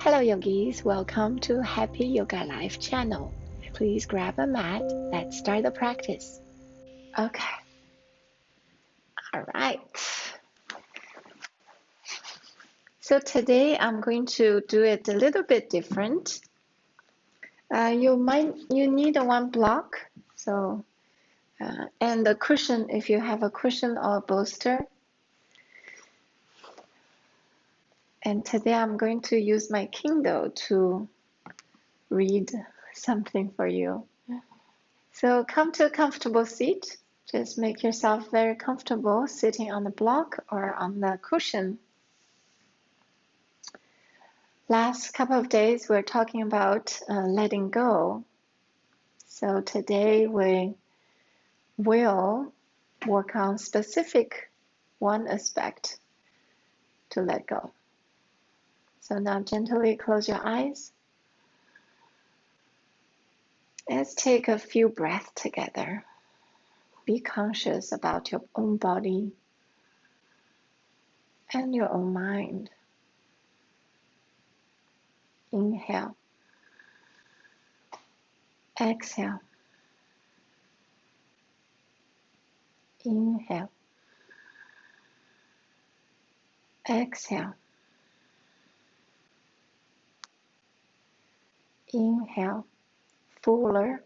Hello yogis, welcome to Happy Yoga Life channel. Please grab a mat, let's start the practice. Okay, alright. So today I'm going to do it a little bit different. You need one block, so and a cushion if you have a cushion or a bolster. And today I'm going to use my Kindle to read something for you. So come to a comfortable seat. Just make yourself very comfortable sitting on the block or on the cushion. Last couple of days we're talking about letting go. So today we will work on specific one aspect to let go. So now gently close your eyes. Let's take a few breaths together. Be conscious about your own body and your own mind. Inhale. Exhale. Inhale. Exhale. Inhale. Fuller.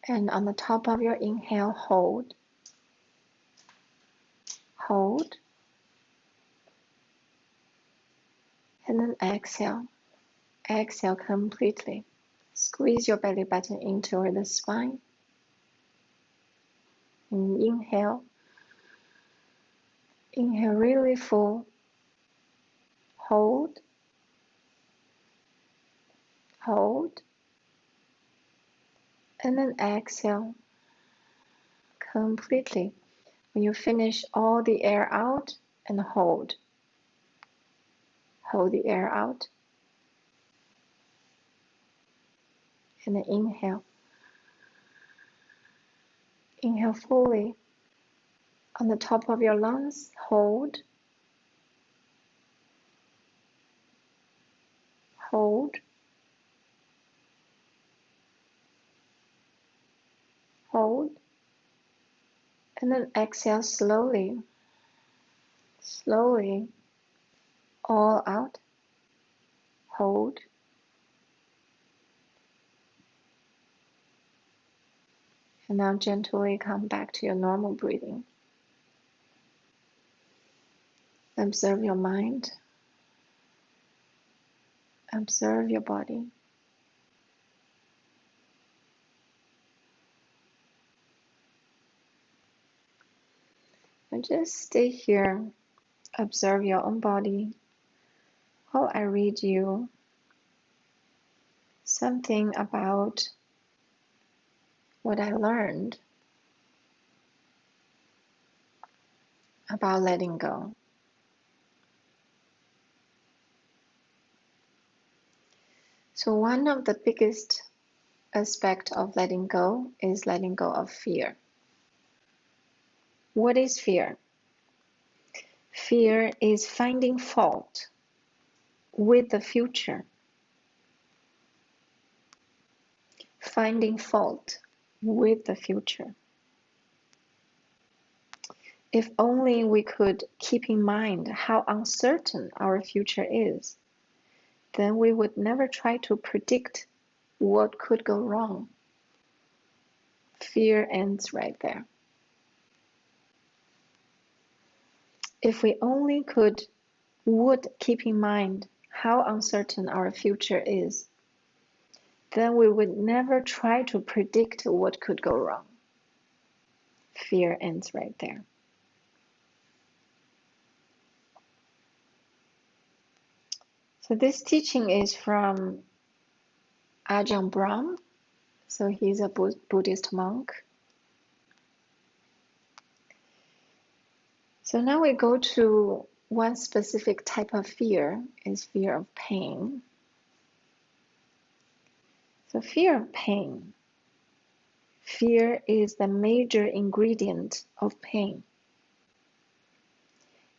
And on the top of your inhale, hold. Hold. And then exhale. Exhale completely. Squeeze your belly button into the spine. And inhale. Inhale really full. Hold. Hold. And then exhale completely. When you finish all the air out, and hold. Hold the air out. And then inhale. Inhale fully. On the top of your lungs, hold. Hold. Hold. And then exhale slowly. Slowly. All out. Hold. And now gently come back to your normal breathing. Observe your mind. Observe your body. And just stay here. Observe your own body while I read you something about what I learned about letting go. So one of the biggest aspects of letting go is letting go of fear. What is fear? Fear is finding fault with the future. Finding fault with the future. If only we could keep in mind how uncertain our future is, then we would never try to predict what could go wrong. Fear ends right there. If we only would keep in mind how uncertain our future is, then we would never try to predict what could go wrong. Fear ends right there. So this teaching is from Ajan Brahm. So he's a Buddhist monk. So now we go to one specific type of fear, is fear of pain. So fear of pain. Fear is the major ingredient of pain.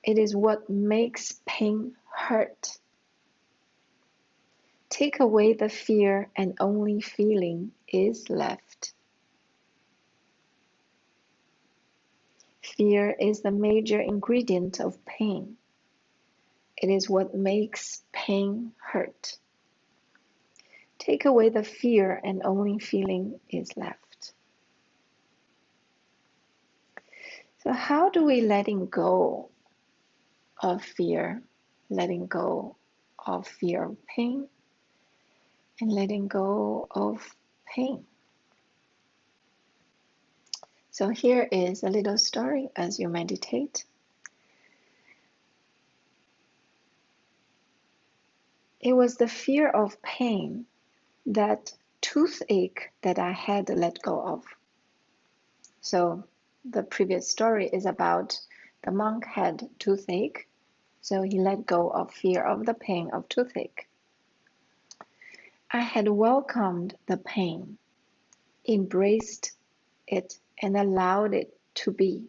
It is what makes pain hurt. Take away the fear and only feeling is left. Fear is the major ingredient of pain. It is what makes pain hurt. Take away the fear and only feeling is left. So how do we letting go of fear, letting go of fear of pain, and letting go of pain? So here is a little story as you meditate. It was the fear of pain, that toothache that I had let go of. So the previous story is about the monk had toothache, so he let go of fear of the pain of toothache. I had welcomed the pain, embraced it, and allowed it to be.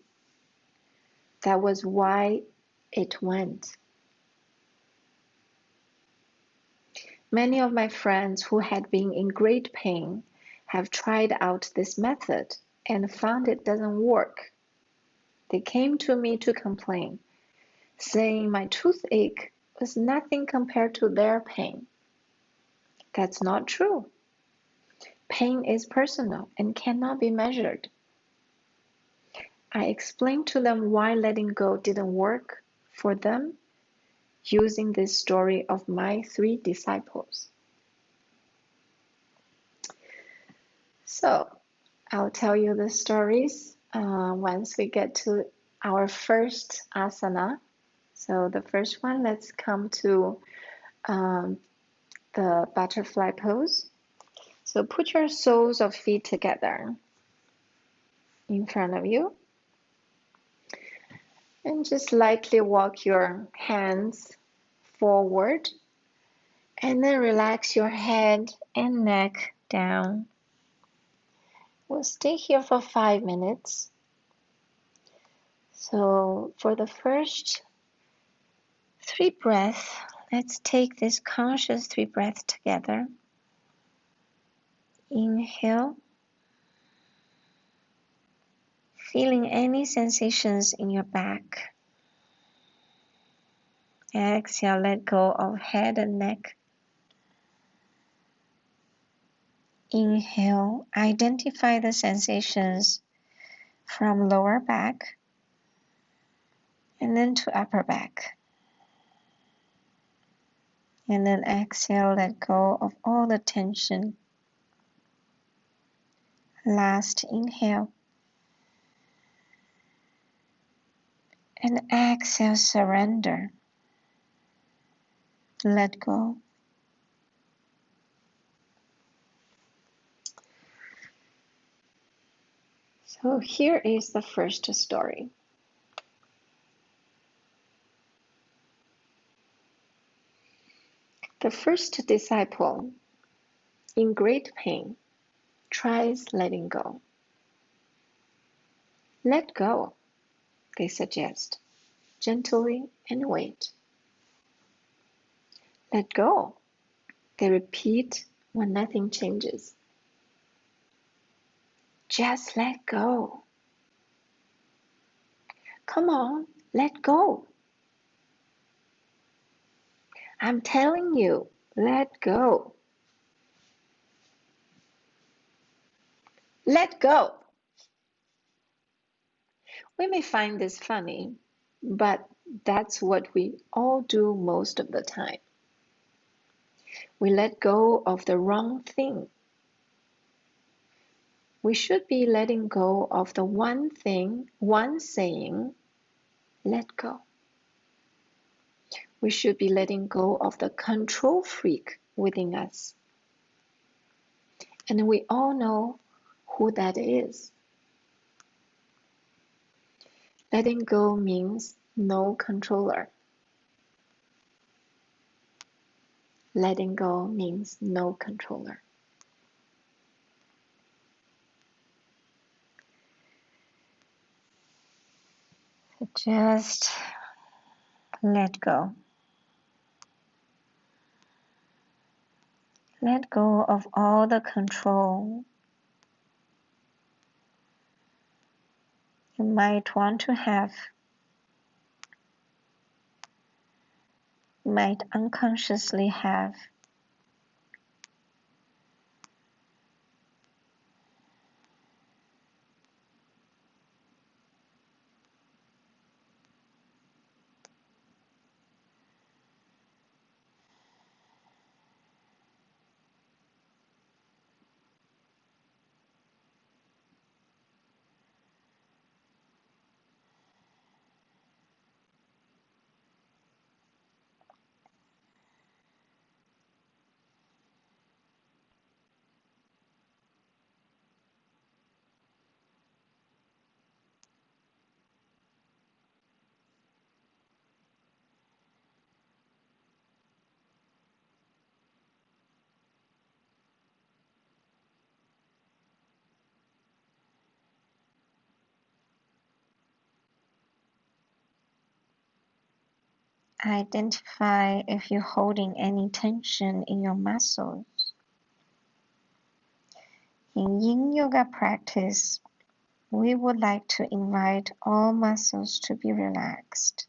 That was why it went. Many of my friends who had been in great pain have tried out this method and found it doesn't work. They came to me to complain, saying my toothache was nothing compared to their pain. That's not true. Pain is personal and cannot be measured. I explained to them why letting go didn't work for them using this story of my 3 disciples. So I'll tell you the stories once we get to our first asana. So the first one, let's come to the butterfly pose. So put your soles of feet together in front of you and just lightly walk your hands forward and then relax your head and neck down. We'll stay here for 5 minutes. So for the first 3 breaths, let's take this conscious 3 breaths together. Inhale, feeling any sensations in your back. Exhale, let go of head and neck. Inhale, identify the sensations from lower back and then to upper back. And then exhale, let go of all the tension. Last inhale. And exhale, surrender. Let go. So here is the first story. The first disciple, in great pain, tries letting go. Let go, they suggest, gently and wait. Let go, they repeat when nothing changes. Just let go. Come on, let go. I'm telling you, let go. Let go. We may find this funny, but that's what we all do most of the time. We let go of the wrong thing. We should be letting go of the one thing, one saying, let go. We should be letting go of the control freak within us. And we all know who that is. Letting go means no controller. Letting go means no controller. Just let go. Let go of all the control you might want to have. You might unconsciously have. Identify if you're holding any tension in your muscles. In Yin Yoga practice, we would like to invite all muscles to be relaxed.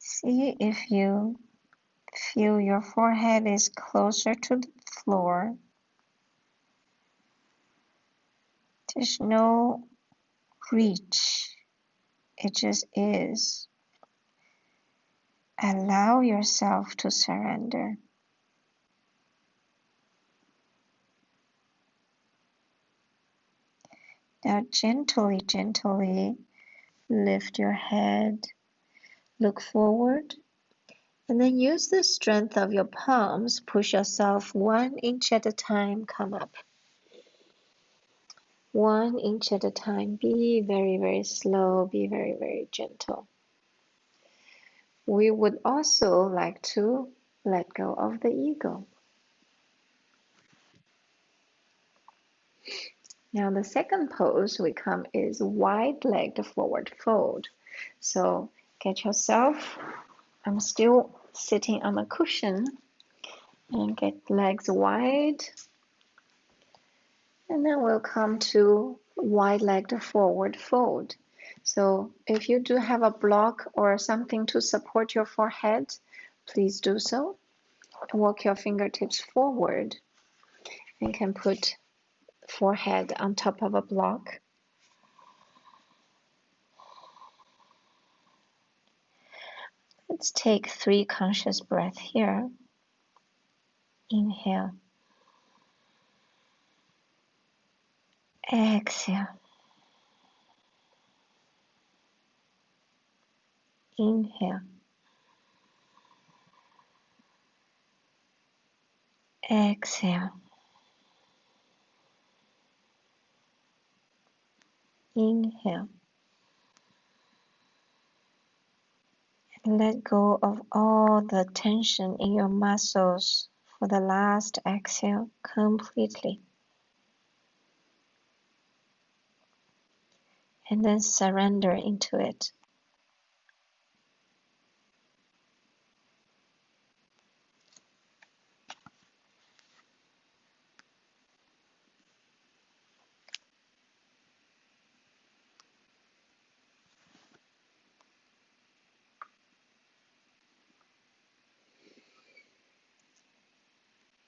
See if you feel your forehead is closer to the floor. There's no reach. It just is. Allow yourself to surrender. Now gently, gently lift your head, look forward, and then use the strength of your palms. Push yourself 1 inch at a time, come up. 1 inch at a time. Be very, very slow, be very, very gentle. We would also like to let go of the ego. Now the second pose we come is wide-legged forward fold. So get yourself, I'm still sitting on a cushion, and get legs wide. And then we'll come to wide-legged forward fold. So if you do have a block or something to support your forehead, please do so. Walk your fingertips forward. You can put forehead on top of a block. Let's take 3 conscious breaths here. Inhale. Exhale. Inhale. Exhale. Inhale. And let go of all the tension in your muscles for the last exhale completely. And then surrender into it.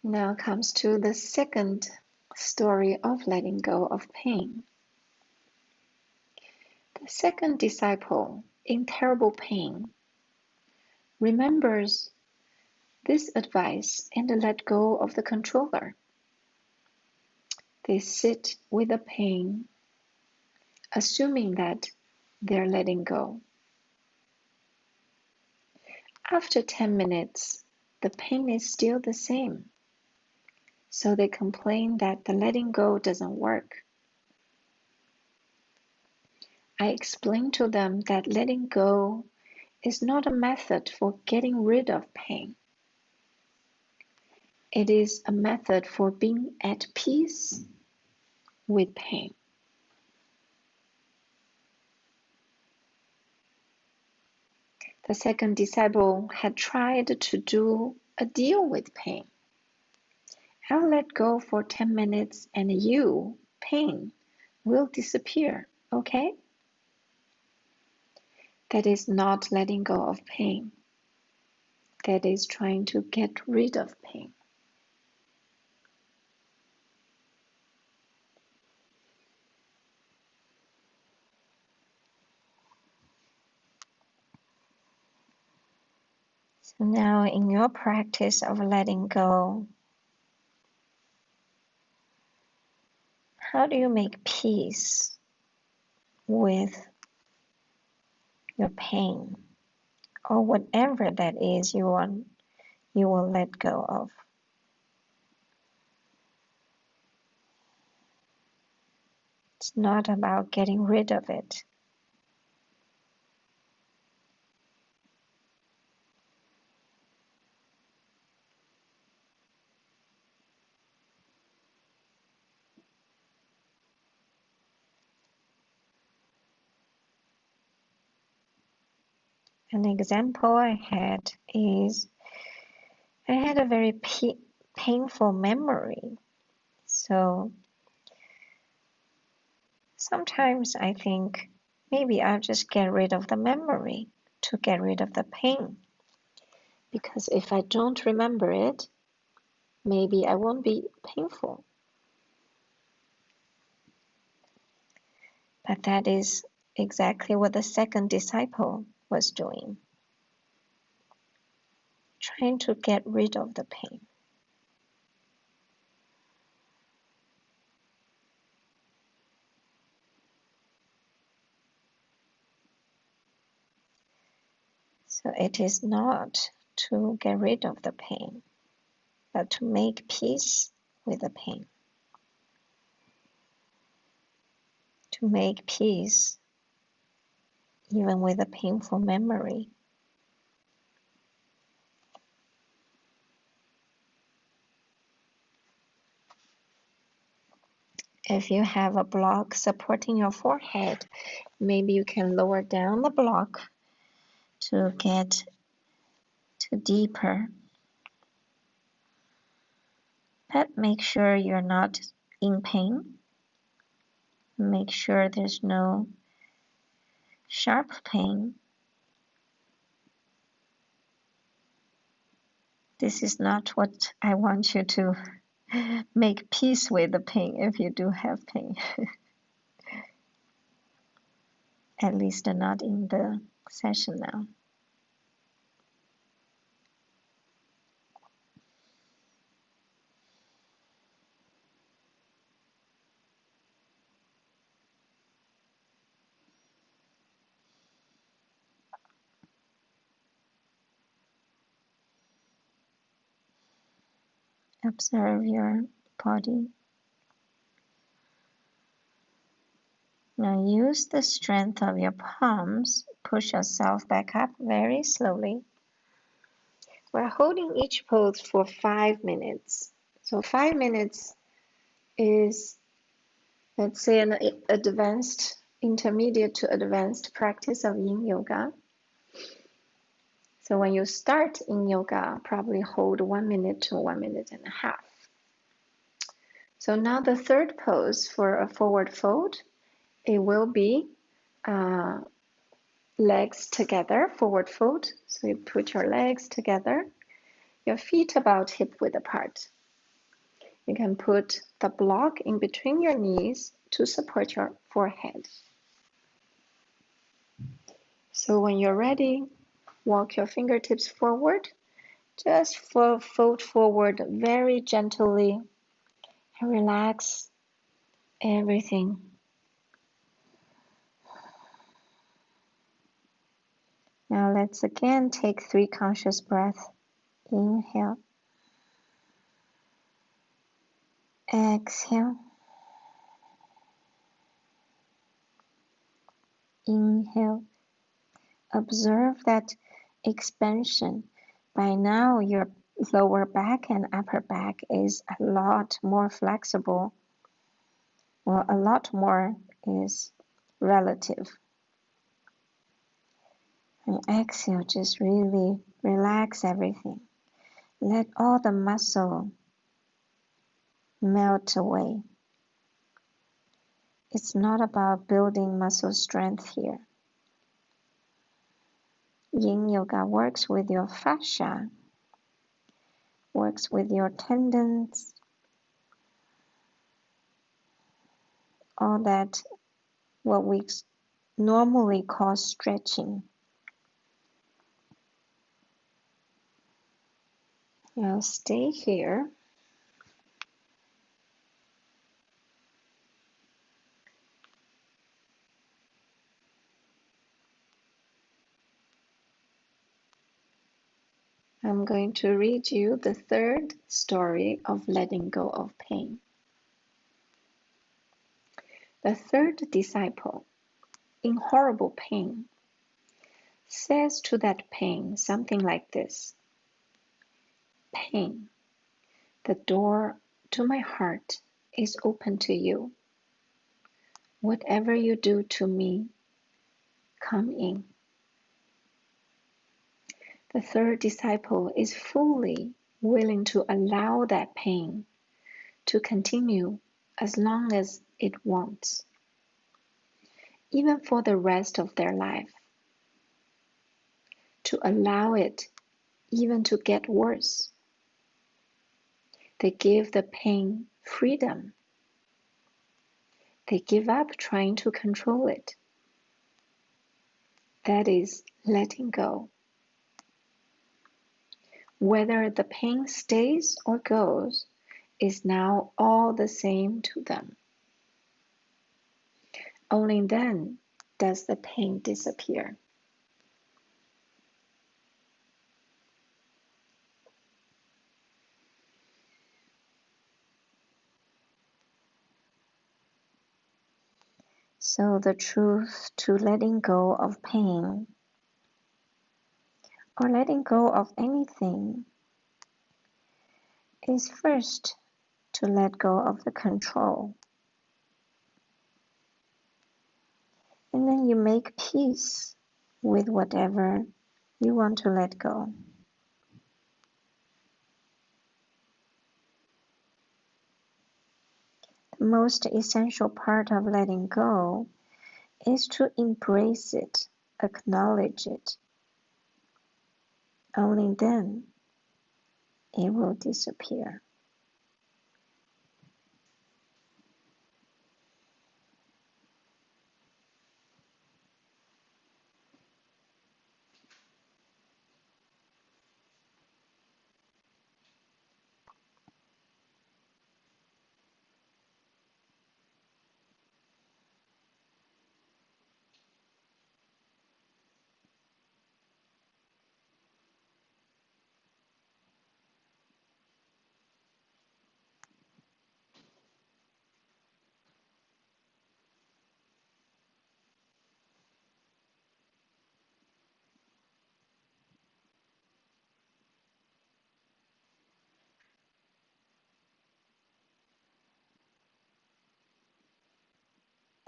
Now comes to the second story of letting go of pain. The second disciple in terrible pain remembers this advice and let go of the controller. They sit with the pain, assuming that they're letting go. After 10 minutes, the pain is still the same. So they complain that the letting go doesn't work. I explain to them that letting go is not a method for getting rid of pain. It is a method for being at peace with pain. The second disciple had tried to do a deal with pain. I'll let go for 10 minutes and you, pain, will disappear, okay? That is not letting go of pain. That is trying to get rid of pain. So now in your practice of letting go, how do you make peace with your pain or whatever that is you will let go of? It's not about getting rid of it. An example I had is I had a very painful memory. So sometimes I think maybe I'll just get rid of the memory to get rid of the pain. Because if I don't remember it, maybe I won't be painful. But that is exactly what the second disciple was doing, trying to get rid of the pain. So it is not to get rid of the pain, but to make peace with the pain. To make peace even with a painful memory. If you have a block supporting your forehead, maybe you can lower down the block to get to deeper. But make sure you're not in pain. Make sure there's no sharp pain. This is not what I want you to make peace with the pain if you do have pain. At least not in the session now. Observe your body. Now use the strength of your palms. Push yourself back up very slowly. We're holding each pose for 5 minutes. So 5 minutes is, let's say, an advanced, intermediate to advanced practice of yin yoga. So when you start in yoga, probably hold 1 minute to 1 minute and a half. So now the third pose for a forward fold, it will be legs together, forward fold. So you put your legs together, your feet about hip width apart. You can put the block in between your knees to support your forehead. So So when you're ready, walk your fingertips forward. Just fold forward very gently and relax everything. Now let's again take 3 conscious breaths. Inhale. Exhale. Inhale. Observe that expansion. By now, your lower back and upper back is a lot more flexible. Well, a lot more is relative. And exhale, just really relax everything. Let all the muscle melt away. It's not about building muscle strength here. Yin Yoga works with your fascia, works with your tendons, all that what we normally call stretching. Now stay here. I'm going to read you the 3rd story of letting go of pain. The 3rd disciple, in horrible pain, says to that pain something like this: Pain, the door to my heart is open to you. Whatever you do to me, come in. The 3rd disciple is fully willing to allow that pain to continue as long as it wants, even for the rest of their life, to allow it even to get worse. They give the pain freedom. They give up trying to control it. That is letting go. Whether the pain stays or goes is now all the same to them. Only then does the pain disappear. So the truth to letting go of pain, or letting go of anything, is first to let go of the control. And then you make peace with whatever you want to let go. The most essential part of letting go is to embrace it, acknowledge it. Only then it will disappear.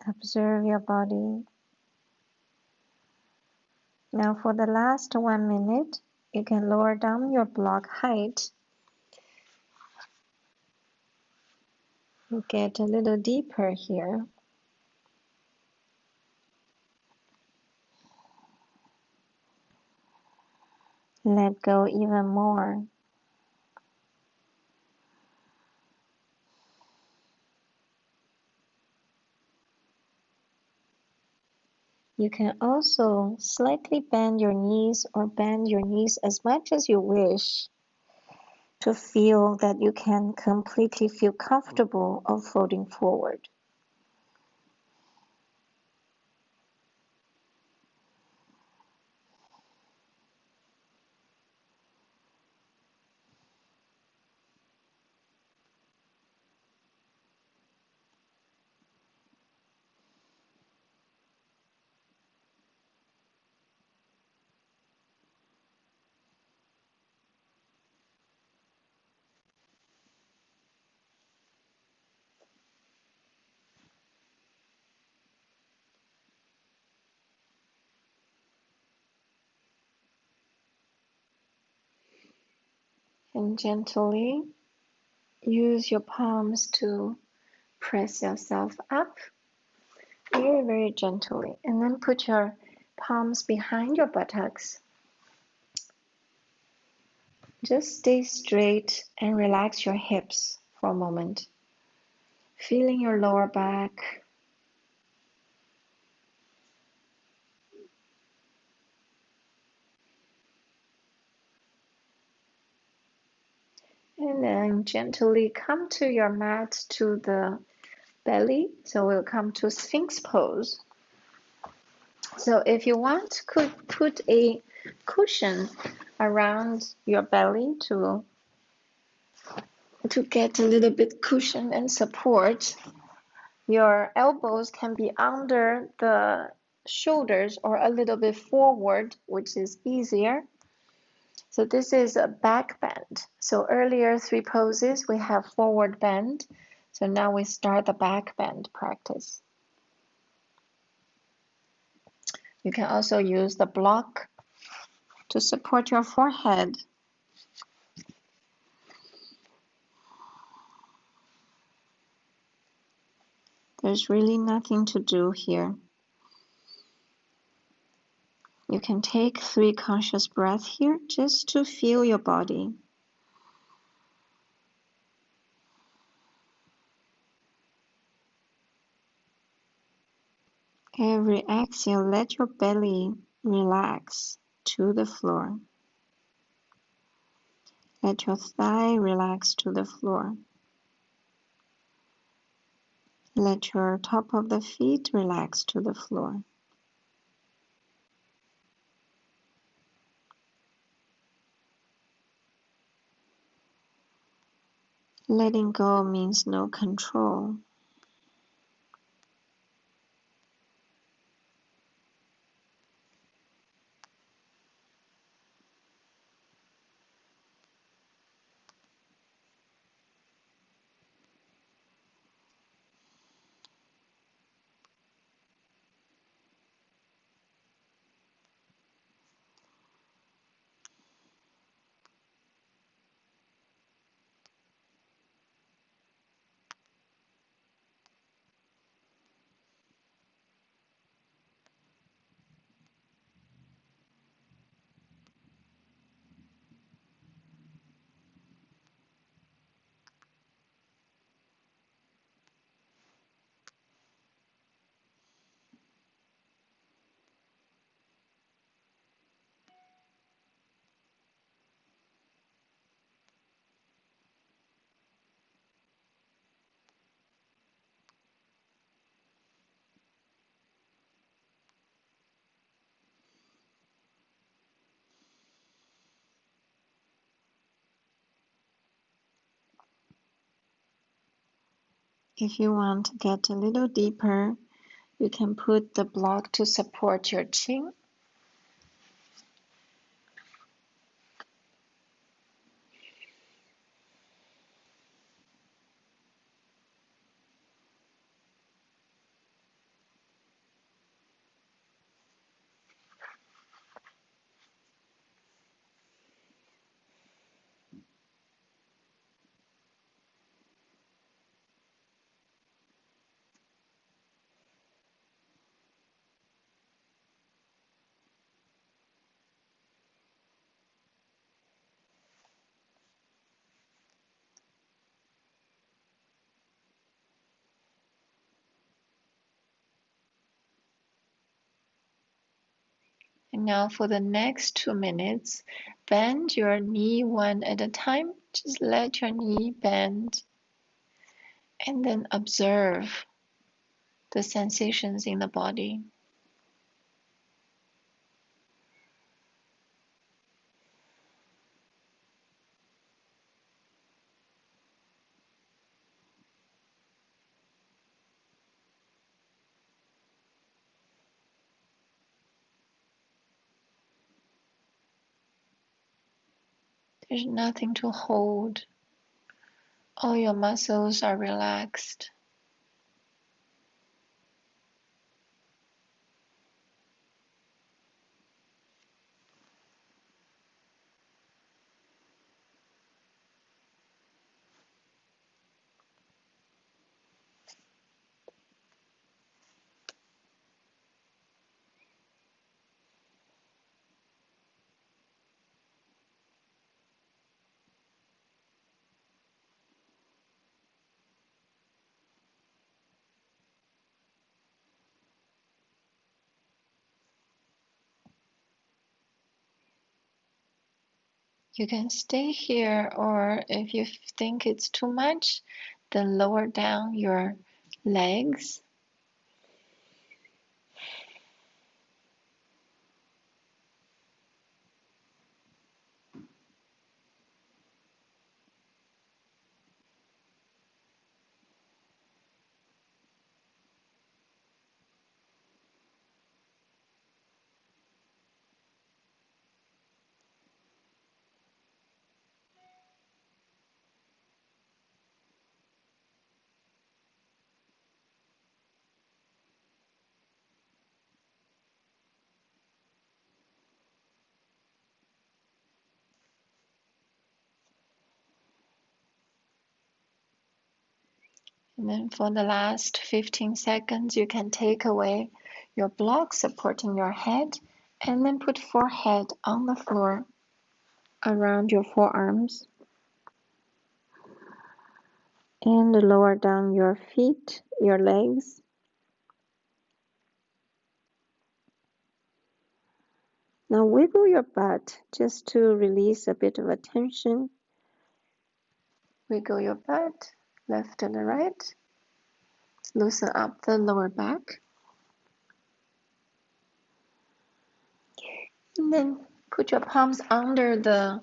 Observe your body. Now for the last 1 minute, you can lower down your block height. Get a little deeper here. Let go even more. You can also slightly bend your knees or bend your knees as much as you wish to feel that you can completely feel comfortable of folding forward. And gently use your palms to press yourself up very, very gently. And then put your palms behind your buttocks. Just stay straight and relax your hips for a moment. Feeling your lower back. And then gently come to your mat, to the belly. So we'll come to Sphinx pose. So if you want, could put a cushion around your belly to get a little bit cushion and support. Your elbows can be under the shoulders or a little bit forward, which is easier. So this is a back bend. So earlier 3 poses, we have forward bend. So now we start the back bend practice. You can also use the block to support your forehead. There's really nothing to do here. You can take 3 conscious breaths here just to feel your body. Every exhale, let your belly relax to the floor. Let your thigh relax to the floor. Let your top of the feet relax to the floor. Letting go means no control. If you want to get a little deeper, you can put the block to support your chin. And now for the next 2 minutes, bend your knee one at a time. Just let your knee bend and then observe the sensations in the body. There's nothing to hold. All your muscles are relaxed. You can stay here, or if you think it's too much, then lower down your legs. And then for the last 15 seconds, you can take away your block supporting your head and then put forehead on the floor around your forearms and lower down your feet, your legs. Now wiggle your butt just to release a bit of a tension. Wiggle your butt left and right. Loosen up the lower back. And then put your palms under the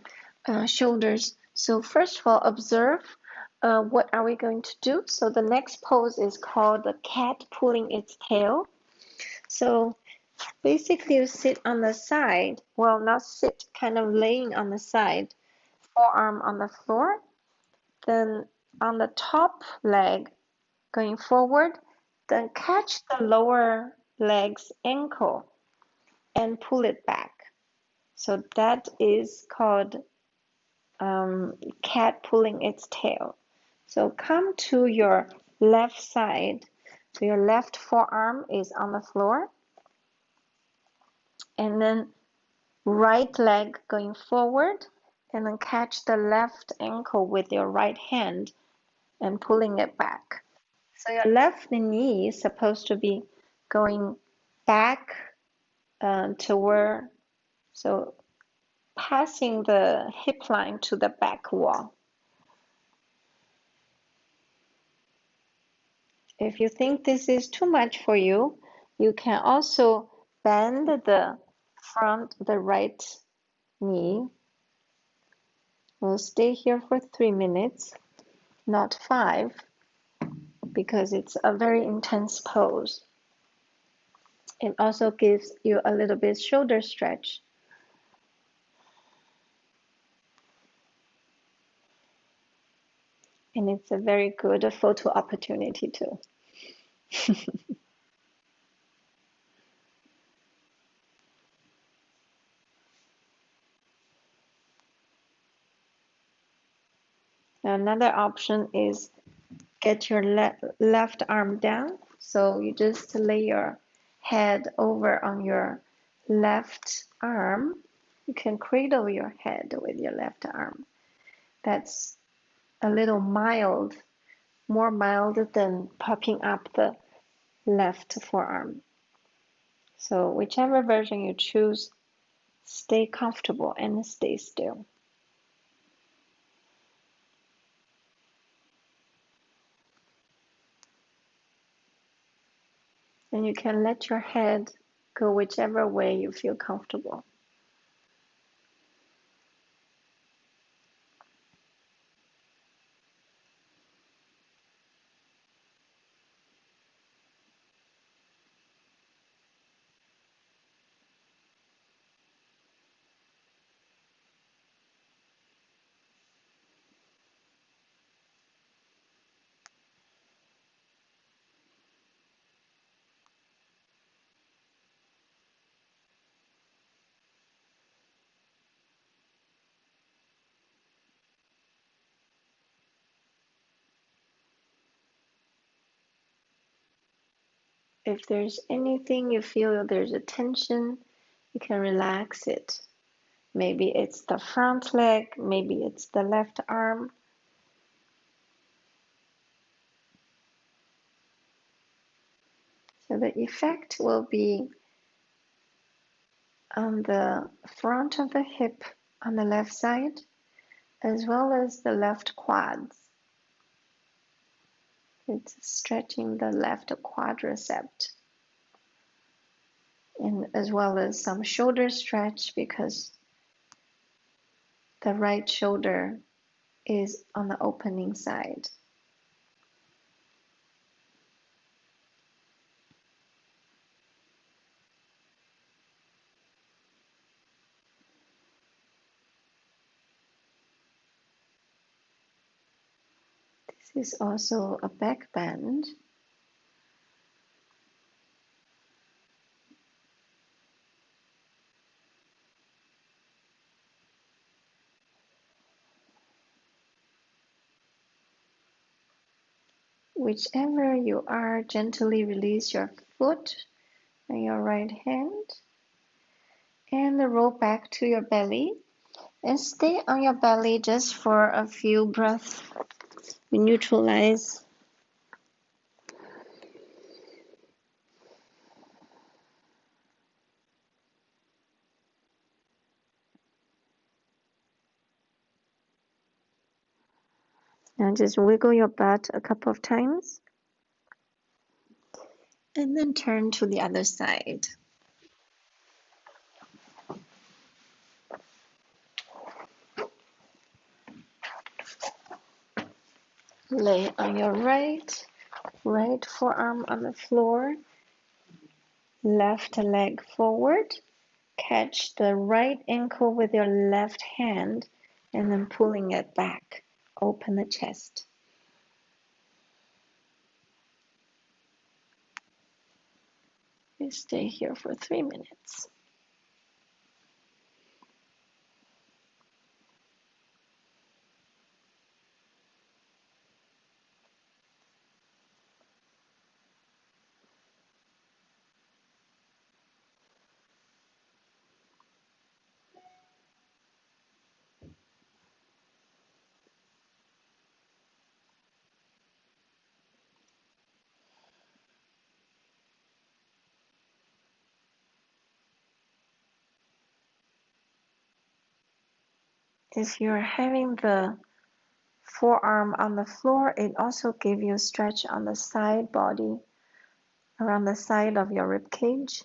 shoulders. So first of all, observe what are we going to do. So the next pose is called the cat pulling its tail. So basically you sit on the side. Well, not sit, kind of laying on the side. Forearm on the floor. Then on the top leg going forward. Then catch the lower leg's ankle and pull it back. So that is called cat pulling its tail. So come to your left side. So your left forearm is on the floor. And then right leg going forward. And then catch the left ankle with your right hand and pulling it back. So your left knee is supposed to be going back toward, so passing the hip line to the back wall. If you think this is too much for you, you can also bend the right knee. We'll stay here for 3 minutes, not 5, because it's a very intense pose. It also gives you a little bit shoulder stretch. And it's a very good photo opportunity too. Another option is get your left arm down. So you just lay your head over on your left arm. You can cradle your head with your left arm. That's a little mild, more mild than popping up the left forearm. So whichever version you choose stay comfortable and stay still. And you can let your head go whichever way you feel comfortable. If there's anything you feel there's a tension, you can relax it. Maybe it's the front leg, maybe it's the left arm. So the effect will be on the front of the hip on the left side, as well as the left quads. It's stretching the left quadricep, and as well as some shoulder stretch because the right shoulder is on the opening side. This is also a back bend. Whichever you are, gently release your foot and your right hand and roll back to your belly and stay on your belly just for a few breaths. We neutralize. Now just wiggle your butt a couple of times and then turn to the other side. Lay on your right forearm on the floor, left leg forward. Catch the right ankle with your left hand and then pulling it back. Open the chest. You stay here for 3 minutes. If you're having the forearm on the floor, it also gives you a stretch on the side body, around the side of your rib cage.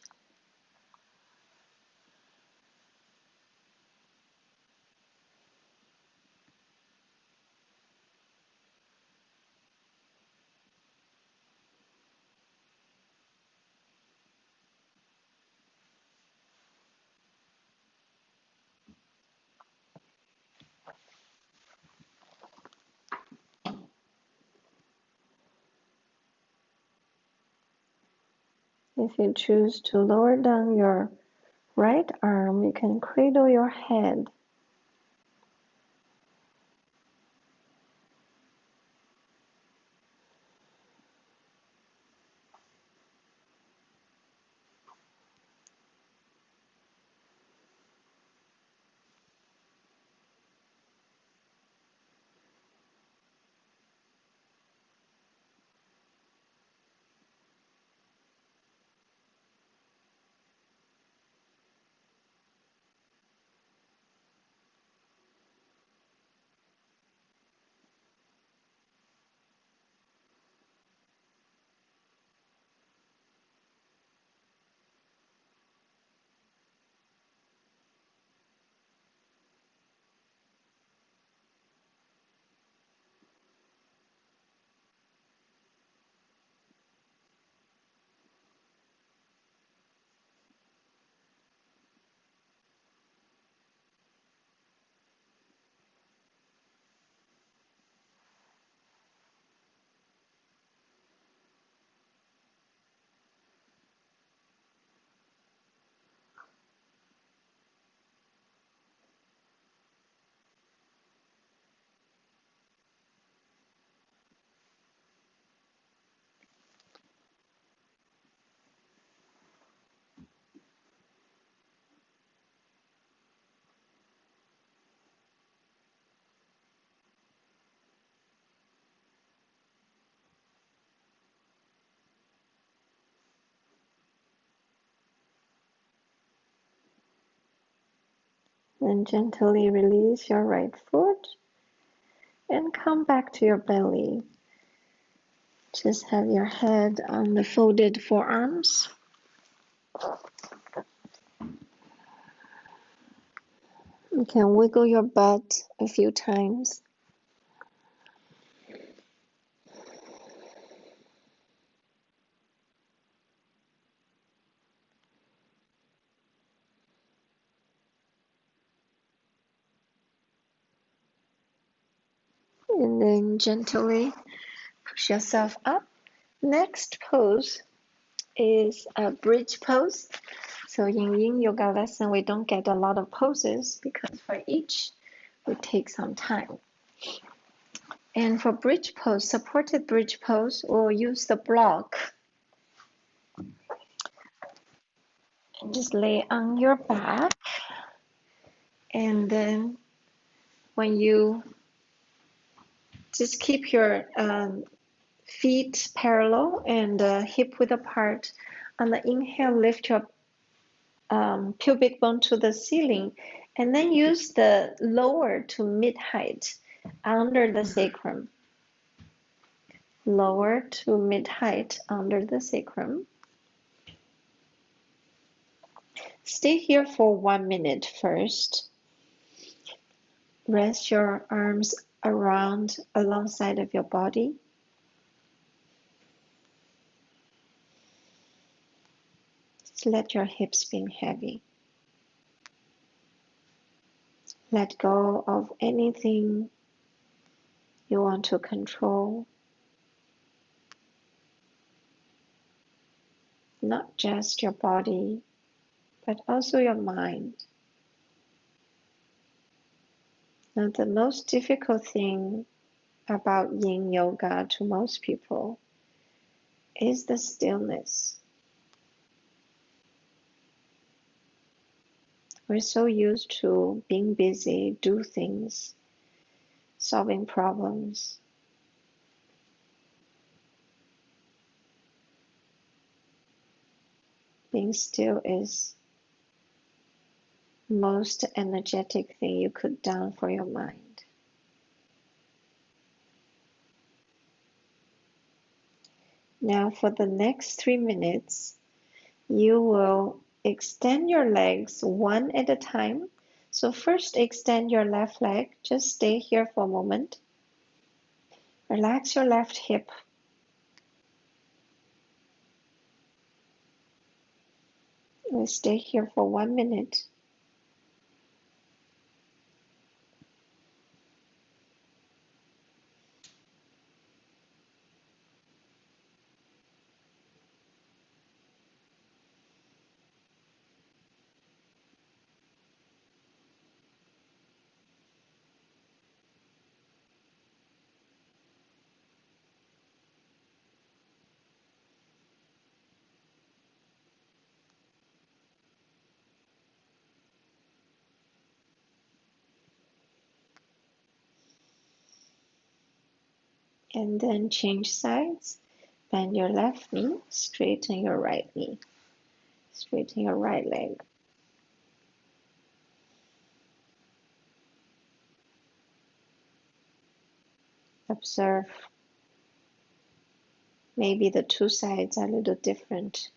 If you choose to lower down your right arm, you can cradle your head. Then gently release your right foot and come back to your belly. Just have your head on the folded forearms. You can wiggle your butt a few times. And then gently push yourself up. Next pose is a bridge pose. So in yin yoga lesson, we don't get a lot of poses because for each we take some time. And for bridge pose, supported bridge pose, we'll use the block. And just lay on your back. And then when you just keep your feet parallel and hip width apart. On the inhale, lift your pubic bone to the ceiling, and then use the lower to mid height under the sacrum. Lower to mid height under the sacrum. Stay here for 1 minute first. Rest your arms around alongside of your body. Just let your hips be heavy. Let go of anything you want to control. Not just your body, but also your mind. Now, the most difficult thing about yin yoga to most people is the stillness. We're so used to being busy, do things, solving problems. Being still is the most energetic thing you could do for your mind. Now for the next 3 minutes, you will extend your legs one at a time. So first extend your left leg. Just stay here for a moment. Relax your left hip. We'll stay here for 1 minute. And then change sides. Bend your left knee, straighten your right knee. Straighten your right leg. Observe. Maybe the two sides are a little different.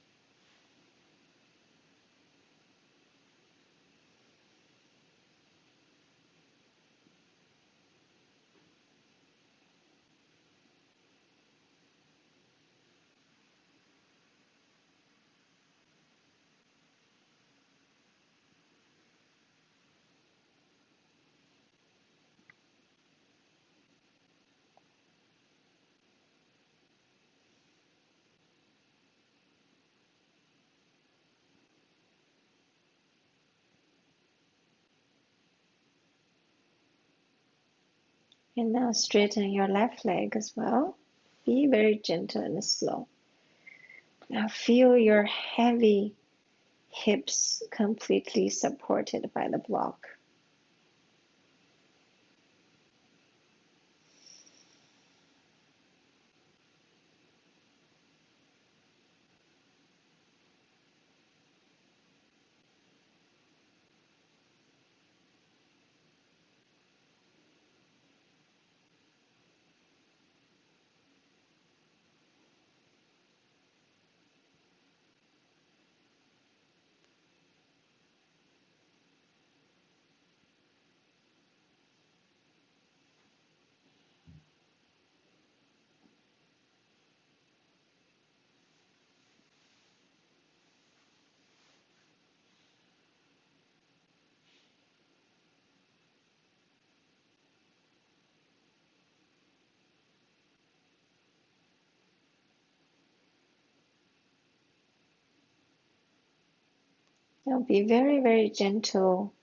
And now straighten your left leg as well. Be very gentle and slow. Now feel your heavy hips completely supported by the block. Now be very, very gentle.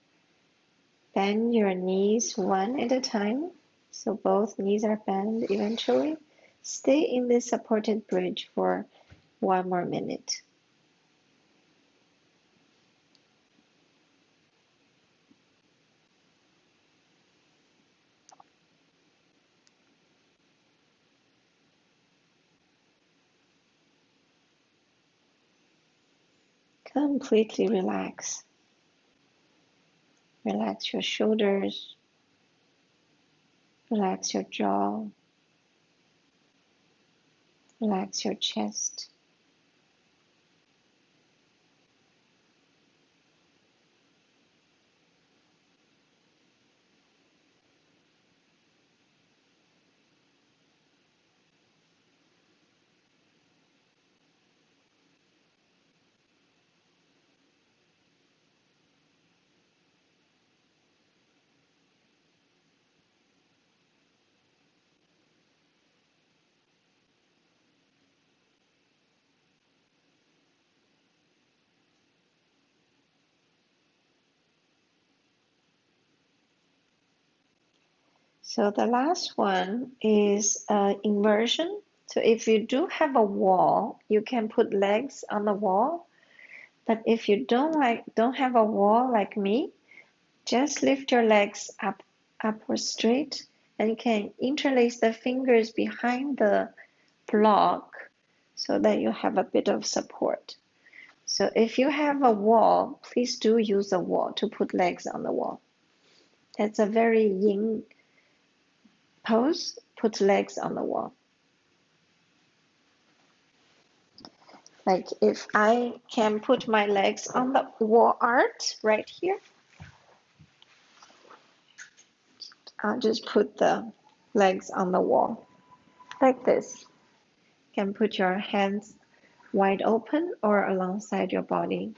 Bend your knees one at a time, so both knees are bent eventually. Stay in this supported bridge for 1 more minute. Completely relax. Relax your shoulders, relax your jaw, relax your chest. So the last one is inversion. So if you do have a wall, you can put legs on the wall. But if you don't have a wall like me, just lift your legs upward straight, and you can interlace the fingers behind the block so that you have a bit of support. So if you have a wall, please do use a wall to put legs on the wall. That's a very yin pose. Put legs on the wall. Like if I can put my legs on the wall art right here, I'll just put the legs on the wall like this. You can put your hands wide open or alongside your body.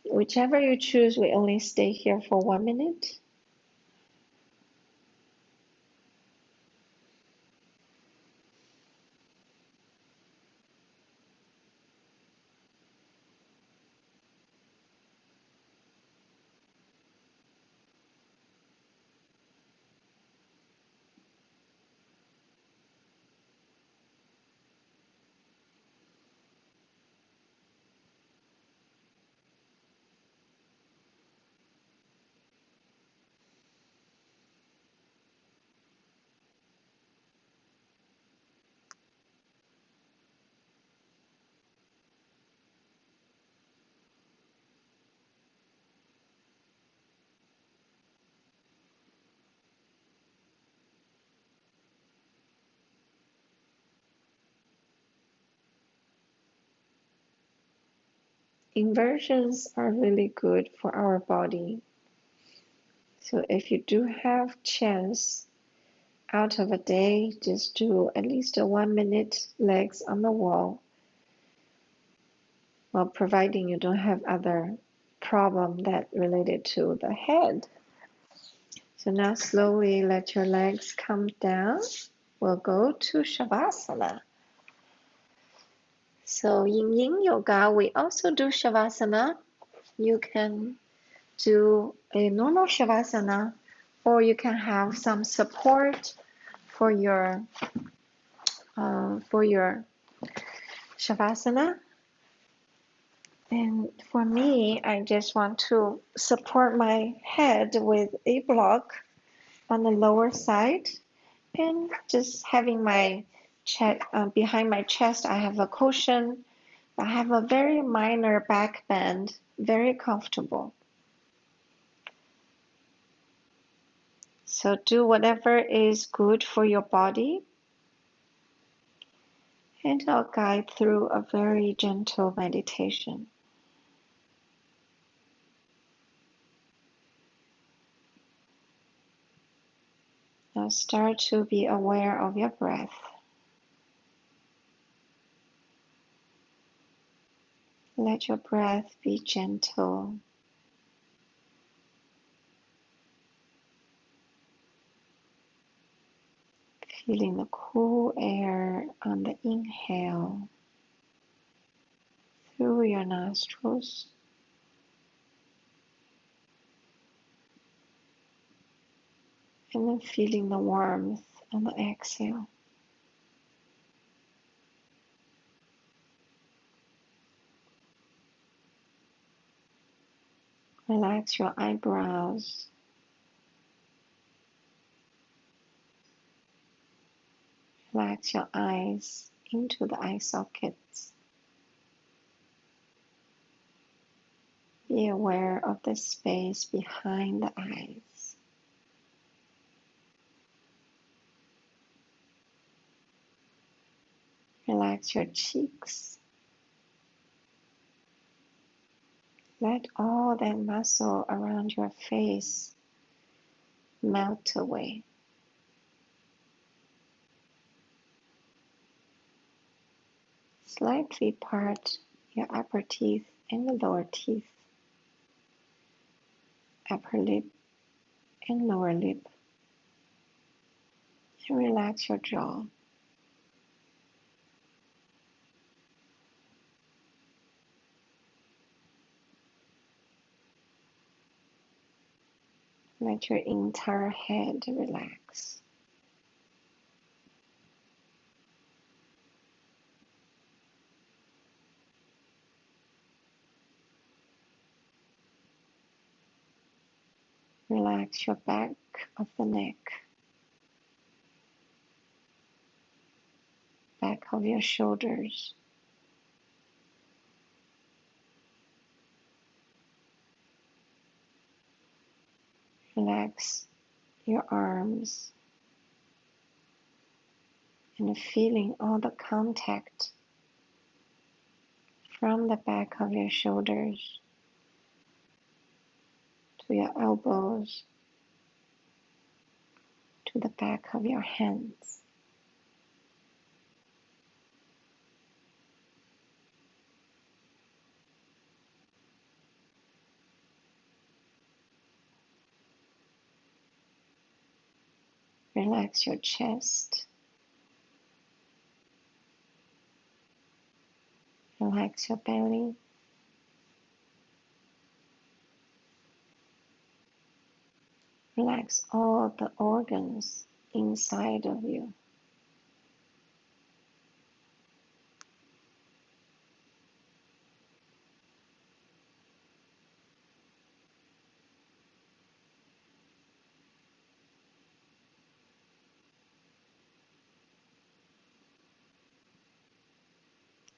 Whichever you choose, we only stay here for 1 minute. Inversions are really good for our body. So if you do have chance out of a day, just do at least a 1 minute legs on the wall. Well, providing you don't have other problem that related to the head. So now slowly let your legs come down. We'll go to Savasana. So in Yin Yoga, we also do Savasana. You can do a normal Savasana, or you can have some support for your Savasana. And for me, I just want to support my head with a block on the lower side, and just having my chest behind my chest. I have a cushion. I have a very minor back bend, very comfortable. So do whatever is good for your body, and I'll guide through a very gentle meditation. Now start to be aware of your breath. Let your breath be gentle. Feeling the cool air on the inhale through your nostrils. And then feeling the warmth on the exhale. Relax your eyebrows. Relax your eyes into the eye sockets. Be aware of the space behind the eyes. Relax your cheeks. Let all that muscle around your face melt away. Slightly part your upper teeth and the lower teeth, upper lip and lower lip, and relax your jaw. Let your entire head relax. Relax your back of the neck, back of your shoulders. Relax your arms and feeling all the contact from the back of your shoulders to your elbows to the back of your hands. Relax your chest. Relax your belly. Relax all the organs inside of you.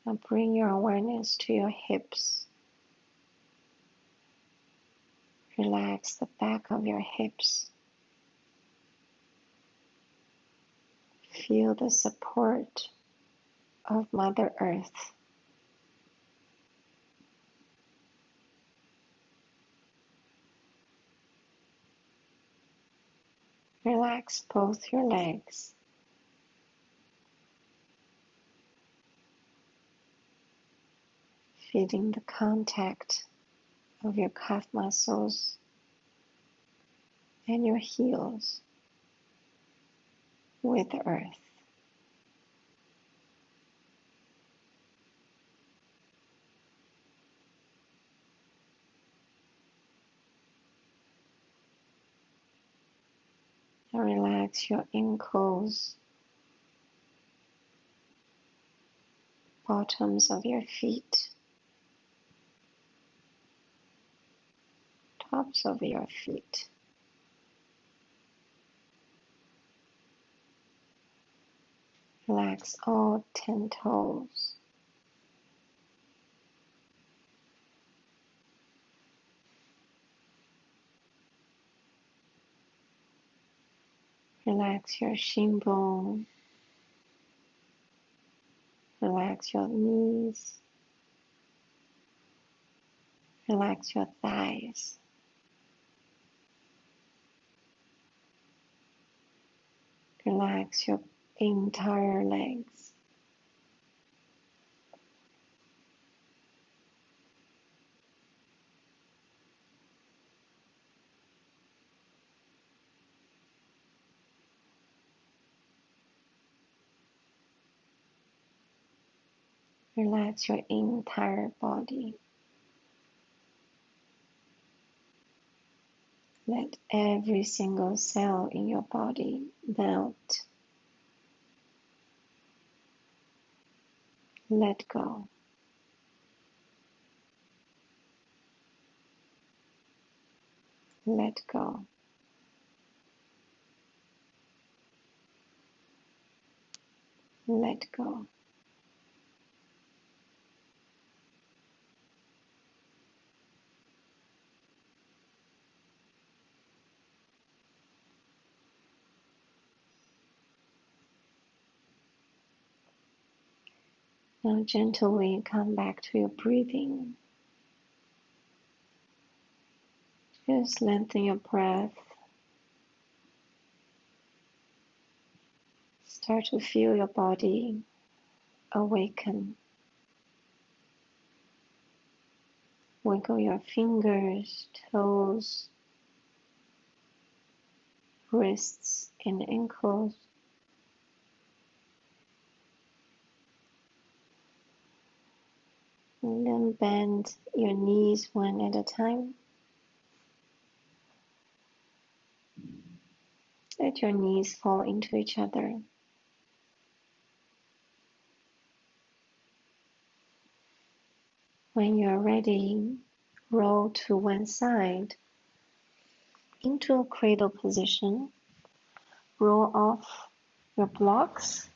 Now bring your awareness to your hips. Relax the back of your hips. Feel the support of Mother Earth. Relax both your legs. Feeling the contact of your calf muscles and your heels with the earth. And relax your ankles, bottoms of your feet, tops of your feet. Relax all 10 toes. Relax your shin bone. Relax your knees. Relax your thighs. Relax your entire legs. Relax your entire body. Let every single cell in your body melt. Let go. Let go. Let go. Now gently come back to your breathing. Just lengthen your breath. Start to feel your body awaken. Wiggle your fingers, toes, wrists, and ankles. And then bend your knees one at a time. Let your knees fall into each other. When you are ready, roll to one side into a cradle position. Roll off your blocks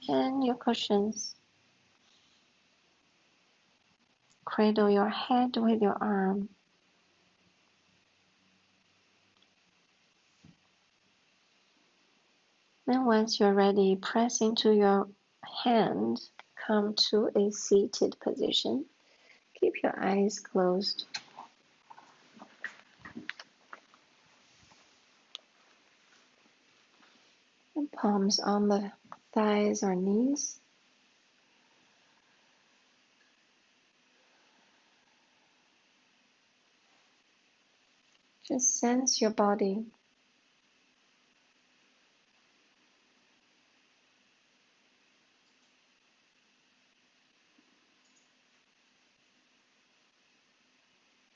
and your cushions. Cradle your head with your arm. Then once you're ready, press into your hand. Come to a seated position. Keep your eyes closed. And palms on the thighs or knees. Just sense your body.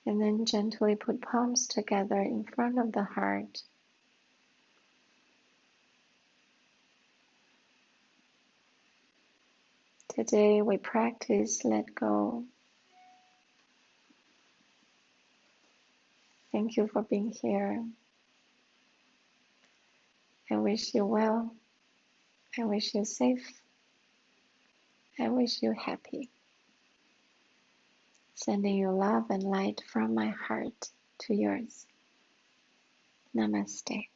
And then gently put palms together in front of the heart. Today we practice let go. Thank you for being here. I wish you well. I wish you safe. I wish you happy. Sending you love and light from my heart to yours. Namaste.